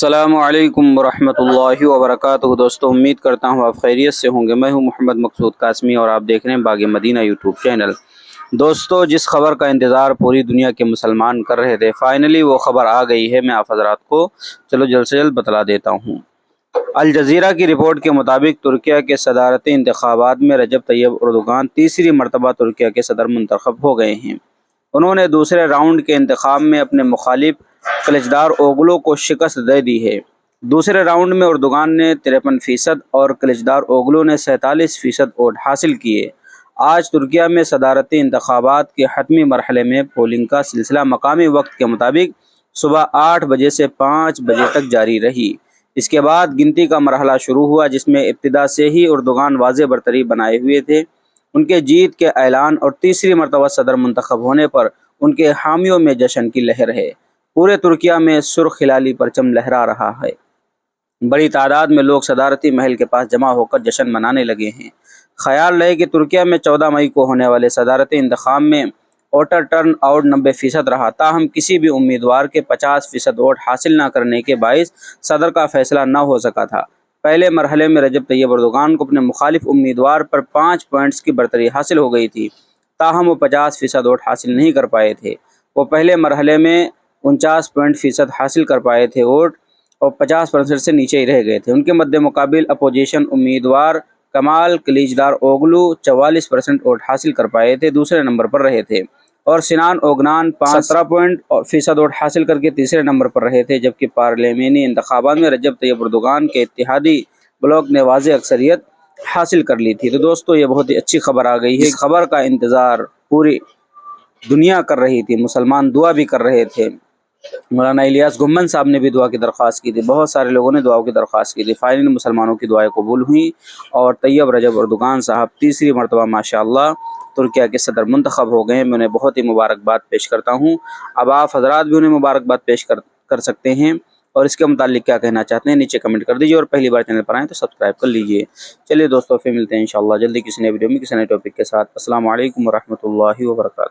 السلام علیکم ورحمۃ اللہ وبرکاتہ دوستو، امید کرتا ہوں آپ خیریت سے ہوں گے۔ میں ہوں محمد مقصود قاسمی اور آپ دیکھ رہے ہیں باغ مدینہ یوٹیوب چینل۔ دوستو، جس خبر کا انتظار پوری دنیا کے مسلمان کر رہے تھے، فائنلی وہ خبر آ گئی ہے۔ میں آپ حضرات کو جلد سے جلد بتلا دیتا ہوں۔ الجزیرہ کی رپورٹ کے مطابق ترکیہ کے صدارتی انتخابات میں رجب طیب اردوغان تیسری مرتبہ ترکیہ کے صدر منتخب ہو گئے ہیں۔ انہوں نے دوسرے راؤنڈ کے انتخاب میں اپنے مخالف کلچدار اوغلو کو شکست دے دی ہے۔ دوسرے راؤنڈ میں اردوغان نے 53% اور کلچدار اوغلو نے 47% ووٹ حاصل کیے۔ آج ترکیہ میں صدارتی انتخابات کے حتمی مرحلے میں پولنگ کا سلسلہ مقامی وقت کے مطابق صبح 8 بجے سے 5 بجے تک جاری رہی۔ اس کے بعد گنتی کا مرحلہ شروع ہوا، جس میں ابتدا سے ہی اردوغان واضح برتری بنائے ہوئے تھے۔ ان کے جیت کے اعلان اور تیسری مرتبہ صدر منتخب ہونے پر ان کے حامیوں میں جشن کی لہر ہے۔ پورے ترکیہ میں سرخ ہلالی پرچم لہرا رہا ہے۔ بڑی تعداد میں لوگ صدارتی محل کے پاس جمع ہو کر جشن منانے لگے ہیں۔ خیال رہے کہ ترکیہ میں 14 مئی کو ہونے والے صدارتی انتخاب میں ووٹر ٹرن آؤٹ 90% رہا، تاہم کسی بھی امیدوار کے 50% ووٹ حاصل نہ کرنے کے باعث صدر کا فیصلہ نہ ہو سکا تھا۔ پہلے مرحلے میں رجب طیب اردوغان کو اپنے مخالف امیدوار پر 5 پوائنٹس کی برتری حاصل ہو گئی تھی، تاہم وہ 50% ووٹ حاصل نہیں کر پائے تھے۔ وہ پہلے مرحلے میں 49% حاصل کر پائے تھے ووٹ اور 50% سے نیچے ہی رہ گئے تھے۔ ان کے مد مقابل اپوزیشن امیدوار کمال کلیچدار اوغلو 44% ووٹ حاصل کر پائے تھے، دوسرے نمبر پر رہے تھے، اور سنان اوگنان 17% ووٹ حاصل کر کے تیسرے نمبر پر رہے تھے، جبکہ پارلیمانی انتخابات میں رجب طیب اردوغان کے اتحادی بلاک نے واضح اکثریت حاصل کر لی تھی۔ تو دوستو، یہ بہت ہی اچھی خبر آ گئی ہے۔ اس خبر کا انتظار پوری دنیا کر رہی تھی، مسلمان دعا بھی کر رہے تھے۔ مولانا الیاس گھمن صاحب نے بھی دعا کی درخواست کی تھی، بہت سارے لوگوں نے دعا کی درخواست کی تھی۔ فائنلی مسلمانوں کی دعائیں قبول ہوئیں اور طیب رجب اردوغان صاحب تیسری مرتبہ ماشاءاللہ ترکیہ کے صدر منتخب ہو گئے ہیں۔ میں انہیں بہت ہی مبارکباد پیش کرتا ہوں۔ اب آپ حضرات بھی انہیں مبارکباد پیش کر سکتے ہیں، اور اس کے متعلق کیا کہنا چاہتے ہیں نیچے کمنٹ کر دیجیے، اور پہلی بار چینل پر آئیں تو سبسکرائب کر لیجیے۔ چلیے دوستو، پھر ملتے ہیں انشاءاللہ جلدی کسی نئے ویڈیو میں کسی نئے ٹاپک کے ساتھ۔ السلام علیکم ورحمۃ اللہ وبرکاتہ۔